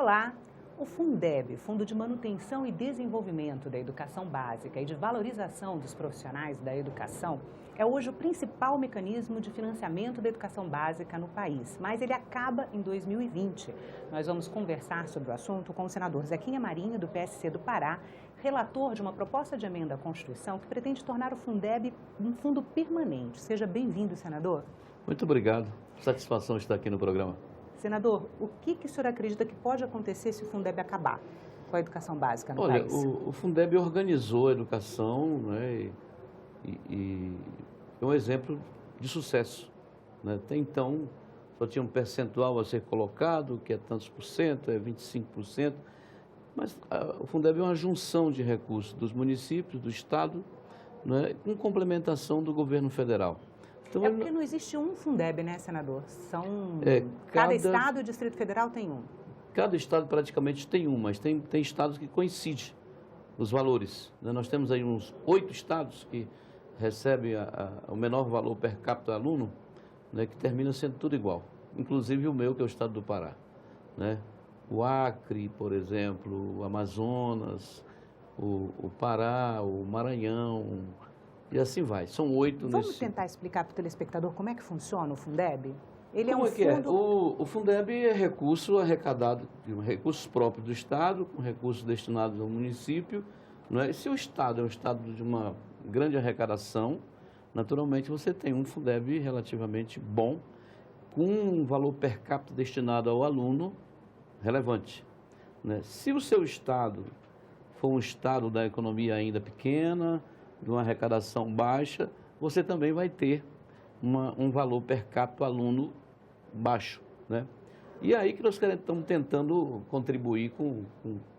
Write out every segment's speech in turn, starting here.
Olá! O Fundeb, Fundo de Manutenção e Desenvolvimento da Educação Básica e de Valorização dos Profissionais da Educação, é hoje o principal mecanismo de financiamento da educação básica no país, mas ele acaba em 2020. Nós vamos conversar sobre o assunto com o senador Zequinha Marinho, do PSC do Pará, relator de uma proposta de emenda à Constituição que pretende tornar o Fundeb um fundo permanente. Seja bem-vindo, senador. Muito obrigado. Satisfação estar aqui no programa. Senador, o que o senhor acredita que pode acontecer se o Fundeb acabar com a educação básica no país? Olha, o Fundeb organizou a educação, né, e é um exemplo de sucesso, né? Até então, só tinha um percentual a ser colocado, que é tantos por cento, é 25%, mas o Fundeb é uma junção de recursos dos municípios, do Estado, né, com complementação do governo federal. Então, porque não existe um Fundeb, né, senador? Cada estado e o Distrito Federal tem um. Cada estado praticamente tem um, mas tem estados que coincidem os valores, né? Nós temos aí uns 8 estados que recebem o menor valor per capita aluno, né, que termina sendo tudo igual, inclusive o meu, que é o estado do Pará, né? O Acre, por exemplo, o Amazonas, o Pará, o Maranhão, e assim vai. São 8 nesse... Vamos tentar explicar para o telespectador como é que funciona o Fundeb? Ele Como é um fundo... O Fundeb é recurso arrecadado, recursos próprios do Estado, com recursos destinados ao município, não é? E se o Estado é um Estado de uma grande arrecadação, naturalmente você tem um Fundeb relativamente bom, com um valor per capita destinado ao aluno relevante, né? Se o seu Estado for um Estado da economia ainda pequena, de uma arrecadação baixa, você também vai ter um valor per capita aluno baixo, né? E é aí que nós estamos tentando contribuir com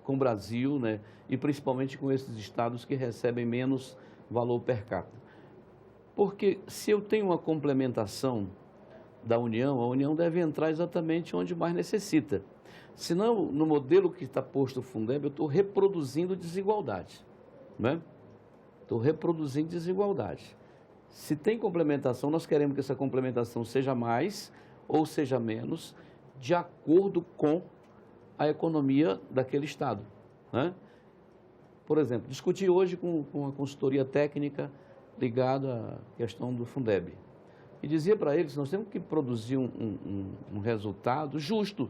o Brasil, né? E principalmente com esses estados que recebem menos valor per capita. Porque se eu tenho uma complementação da União, a União deve entrar exatamente onde mais necessita. Senão, no modelo que está posto o Fundeb, eu estou reproduzindo desigualdade, né? Estou reproduzindo desigualdade. Se tem complementação, nós queremos que essa complementação seja mais ou seja menos, de acordo com a economia daquele estado, né? Por exemplo, discuti hoje com a consultoria técnica ligada à questão do Fundeb. E dizia para eles que nós temos que produzir um resultado justo,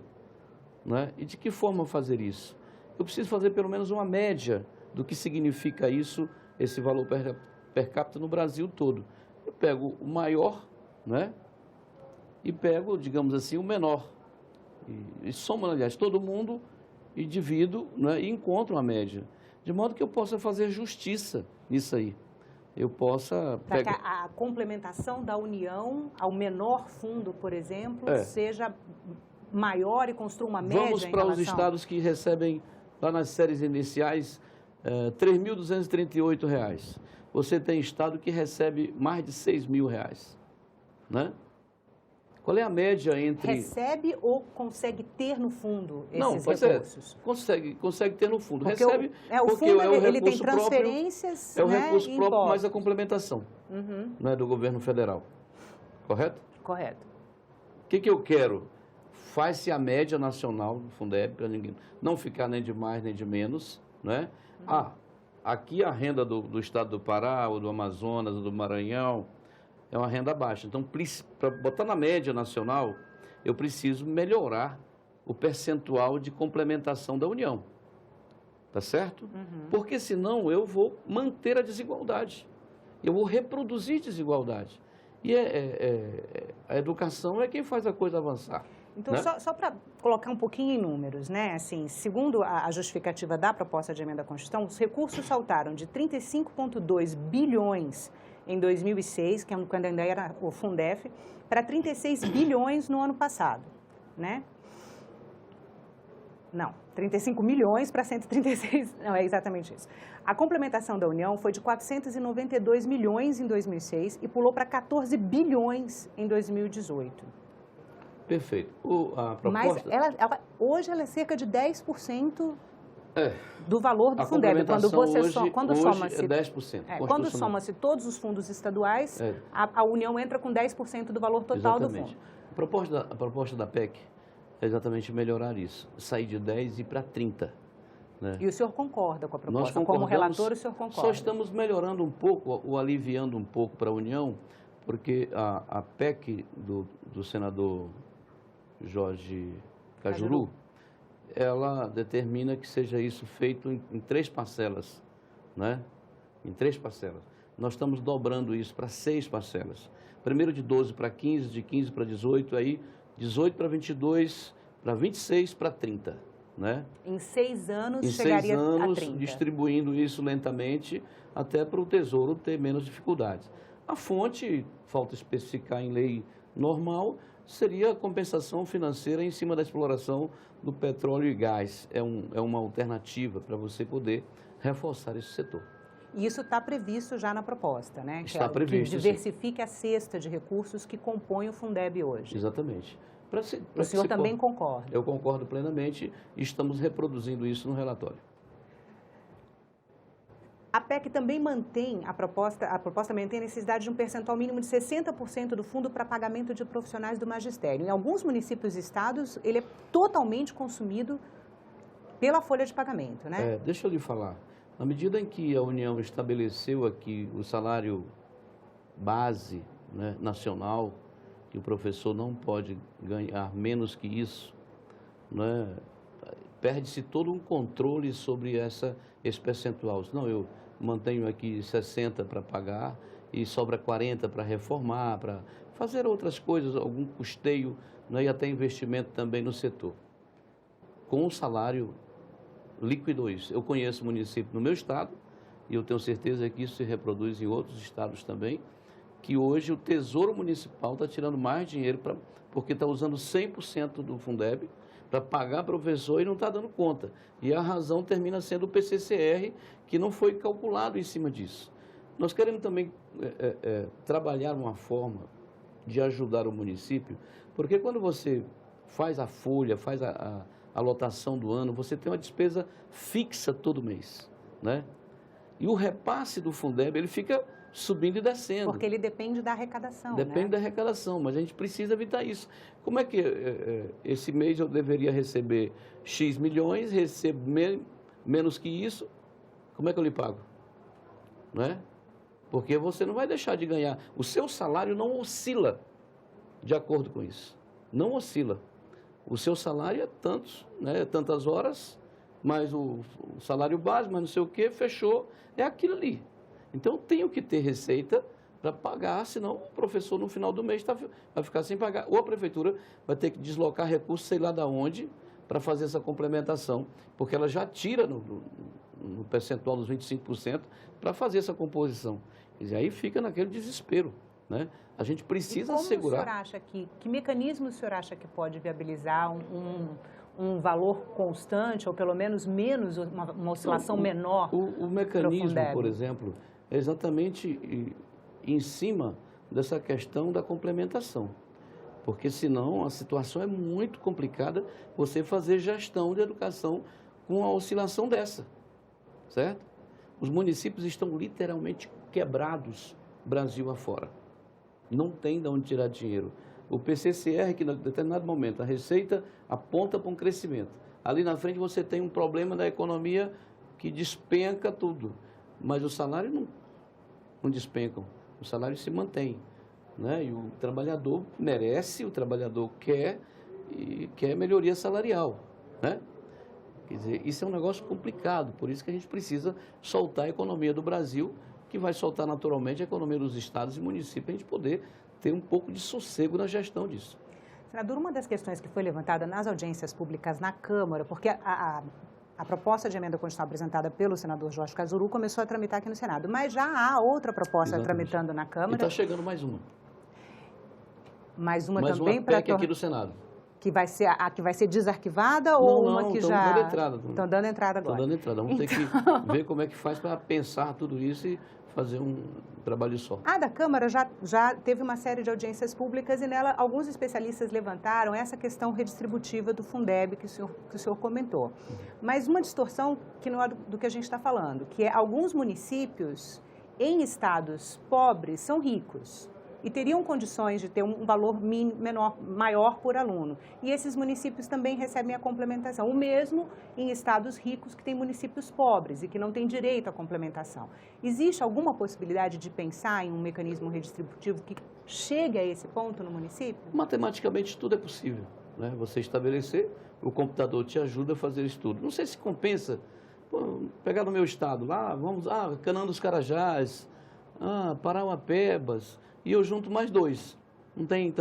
né? E de que forma fazer isso? Eu preciso fazer pelo menos uma média do que significa isso, esse valor per capita no Brasil todo. Eu pego o maior, né, e pego, digamos assim, o menor. E somo, aliás, todo mundo e divido, né, e encontro uma média. De modo que eu possa fazer justiça nisso aí. Eu possa... Para que a complementação da União ao menor fundo, por exemplo, seja maior e construa uma média. Vamos para os estados que recebem, lá nas séries iniciais, R$ 3.238. Você tem estado que recebe mais de R$ 6.000, né? Qual é a média entre... Recebe ou consegue ter no fundo esses recursos? Consegue ter no fundo. Porque recebe o porque fundo, é o ele tem recurso transferências, próprio, é o né, recurso próprio impostos. mais a complementação, né, do governo federal. Correto? Correto. O que eu quero? Faz-se a média nacional do Fundeb, para ninguém não ficar nem de mais nem de menos, né? Aqui a renda do estado do Pará, ou do Amazonas, ou do Maranhão, é uma renda baixa. Então, para botar na média nacional, eu preciso melhorar o percentual de complementação da União. Tá certo? Porque senão eu vou manter a desigualdade. Eu vou reproduzir desigualdade. E a educação é quem faz a coisa avançar. Então, né? Só para colocar um pouquinho em números, né? Assim, segundo a justificativa da proposta de emenda à Constituição, os recursos saltaram de 35,2 bilhões em 2006, que é quando ainda era o Fundef, para 36 bilhões no ano passado, né? Não, 35 milhões para 136, não, é exatamente isso. A complementação da União foi de 492 milhões em 2006 e pulou para 14 bilhões em 2018. Perfeito. A proposta... Mas hoje ela é cerca de 10% do valor do a Fundeb. Quando soma-se é 10%. Quando soma-se todos os fundos estaduais, a União entra com 10% do valor total do fundo. A proposta da PEC é exatamente melhorar isso, sair de 10 e ir para 30. Né? E o senhor concorda com a proposta? Nós concordamos, como relator, o senhor concorda? Só estamos melhorando um pouco, ou aliviando um pouco para a União, porque a PEC do senador Jorge Cajuru, ela determina que seja isso feito em 3 parcelas, né? Em 3 parcelas. Nós estamos dobrando isso para 6 parcelas. Primeiro de 12 para 15, de 15 para 18, aí 18 para 22, para 26 para 30. Né? Em 6 anos em chegaria 6 anos, a 30. distribuindo isso lentamente, até para o Tesouro ter menos dificuldades. A fonte, falta especificar em lei normal, seria a compensação financeira em cima da exploração do petróleo e gás. É uma alternativa para você poder reforçar esse setor. E isso está previsto já na proposta, né? Está previsto, que diversifique sim. A cesta de recursos que compõe o Fundeb hoje. Exatamente. O senhor também concorda? Eu concordo plenamente e estamos reproduzindo isso no relatório. A PEC também mantém, a proposta mantém a necessidade de um percentual mínimo de 60% do fundo para pagamento de profissionais do magistério. Em alguns municípios e estados, ele é totalmente consumido pela folha de pagamento, né? Deixa eu lhe falar. À medida em que a União estabeleceu aqui o salário base, né, nacional, que o professor não pode ganhar menos que isso, né, perde-se todo um controle sobre esse percentual. Não, eu mantenho aqui 60 para pagar e sobra 40 para reformar, para fazer outras coisas, algum custeio, né, e até investimento também no setor. Com o salário líquido isso. Eu conheço município no meu estado, e eu tenho certeza que isso se reproduz em outros estados também, que hoje o Tesouro Municipal está tirando mais dinheiro, porque está usando 100% do Fundeb para pagar professor e não está dando conta. E a razão termina sendo o PCCR, que não foi calculado em cima disso. Nós queremos também trabalhar uma forma de ajudar o município, porque quando você faz a folha, faz a lotação do ano, você tem uma despesa fixa todo mês, né? E o repasse do Fundeb, ele fica subindo e descendo. Porque ele depende da arrecadação, Depende né? da arrecadação, mas a gente precisa evitar isso. Como é que esse mês eu deveria receber X milhões, recebo menos que isso, como é que eu lhe pago? Não é? Porque você não vai deixar de ganhar. O seu salário não oscila de acordo com isso. Não oscila. O seu salário é tantos, né, tantas horas, mais o salário base, mas não sei o quê, fechou, é aquilo ali. Então, eu tenho que ter receita para pagar, senão o professor no final do mês vai ficar sem pagar. Ou a prefeitura vai ter que deslocar recursos, sei lá de onde, para fazer essa complementação, porque ela já tira no percentual dos 25% para fazer essa composição. Quer dizer, aí fica naquele desespero, né? A gente precisa assegurar... O senhor acha que mecanismo o senhor acha que pode viabilizar um valor constante, ou pelo menos menos, uma oscilação menor? O mecanismo, por exemplo, é exatamente em cima dessa questão da complementação. Porque senão a situação é muito complicada você fazer gestão de educação com a oscilação dessa, certo? Os municípios estão literalmente quebrados Brasil afora. Não tem de onde tirar dinheiro. O PCCR, que em determinado momento a receita aponta para um crescimento. Ali na frente você tem um problema da economia que despenca tudo. Mas o salário não despencam. O salário se mantém, né? E o trabalhador merece, o trabalhador quer e quer melhoria salarial, né? Quer dizer, isso é um negócio complicado, por isso que a gente precisa soltar a economia do Brasil, que vai soltar naturalmente a economia dos estados e municípios, para a gente poder ter um pouco de sossego na gestão disso. Senador, uma das questões que foi levantada nas audiências públicas na Câmara, porque a proposta de emenda constitucional apresentada pelo senador Jorge Cajuru começou a tramitar aqui no Senado, mas já há outra proposta tramitando na Câmara. E está chegando mais uma. Mais uma mais também para aqui do Senado. Que vai ser a que vai ser desarquivada ou uma que já... Estão dando entrada. Estão dando entrada agora. Estão dando entrada. Vamos ter que ver como é que faz para pensar tudo isso e fazer um trabalho só. A da Câmara já teve uma série de audiências públicas e nela alguns especialistas levantaram essa questão redistributiva do Fundeb que o senhor comentou. Mas uma distorção que não é do que a gente está falando, que é alguns municípios em estados pobres são ricos. e teriam condições de ter um valor maior por aluno. E esses municípios também recebem a complementação. O mesmo em estados ricos que têm municípios pobres e que não têm direito à complementação. Existe alguma possibilidade de pensar em um mecanismo redistributivo que chegue a esse ponto no município? Matematicamente tudo é possível, né? Você estabelecer, o computador te ajuda a fazer isso tudo. Não sei se compensa, pegar no meu estado lá, Canaã dos Carajás, Parauapebas, e eu junto mais 2. Não tem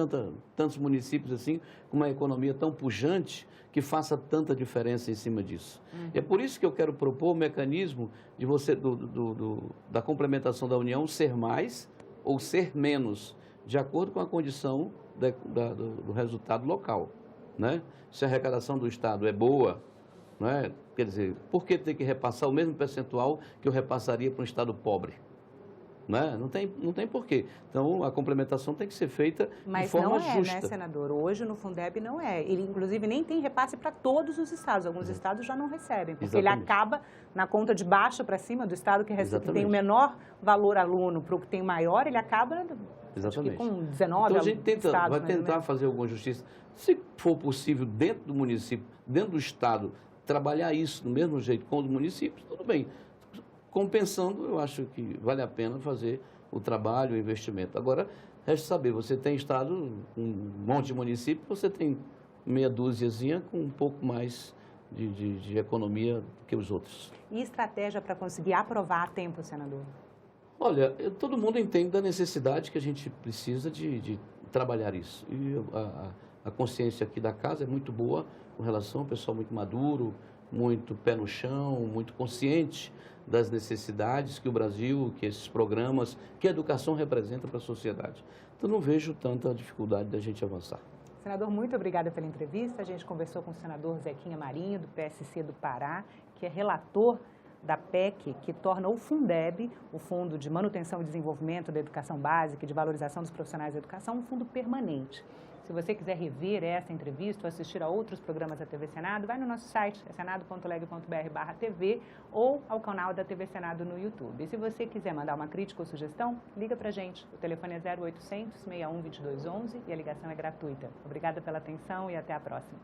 tantos municípios assim, com uma economia tão pujante, que faça tanta diferença em cima disso. E é por isso que eu quero propor o mecanismo de você, da complementação da União ser mais ou ser menos, de acordo com a condição do resultado local, né? Se a arrecadação do Estado é boa, né? Quer dizer, por que ter que repassar o mesmo percentual que eu repassaria para um Estado pobre? Né? Não tem porquê. Então, a complementação tem que ser feita de forma justa. Mas não é, né, senador? Hoje, no Fundeb, não é. Ele, inclusive, nem tem repasse para todos os estados. Alguns estados já não recebem, porque ele acaba na conta de baixo para cima do estado que tem o menor valor aluno para o que tem maior, ele acaba com 19 então, a gente vai tentar menos fazer alguma justiça. Se for possível, dentro do município, dentro do estado, trabalhar isso do mesmo jeito com os municípios, tudo bem. Compensando, eu acho que vale a pena fazer o trabalho, o investimento. Agora, resta saber, você tem estado com um monte de município, você tem meia dúziazinha com um pouco mais de economia do que os outros. E estratégia para conseguir aprovar a tempo, senador? Olha, todo mundo entende da necessidade que a gente precisa de trabalhar isso. E a consciência aqui da casa é muito boa com relação ao pessoal muito maduro, muito pé no chão, muito consciente das necessidades que o Brasil, que esses programas, que a educação representa para a sociedade. Então, não vejo tanta dificuldade da gente avançar. Senador, muito obrigada pela entrevista. A gente conversou com o senador Zequinha Marinho, do PSC do Pará, que é relator da PEC, que torna o Fundeb, o Fundo de Manutenção e Desenvolvimento da Educação Básica e de Valorização dos Profissionais da Educação, um fundo permanente. Se você quiser rever essa entrevista ou assistir a outros programas da TV Senado, vai no nosso site, é senado.leg.br/TV, ou ao canal da TV Senado no YouTube. E se você quiser mandar uma crítica ou sugestão, liga pra gente. O telefone é 0800 61 2211 e a ligação é gratuita. Obrigada pela atenção e até a próxima.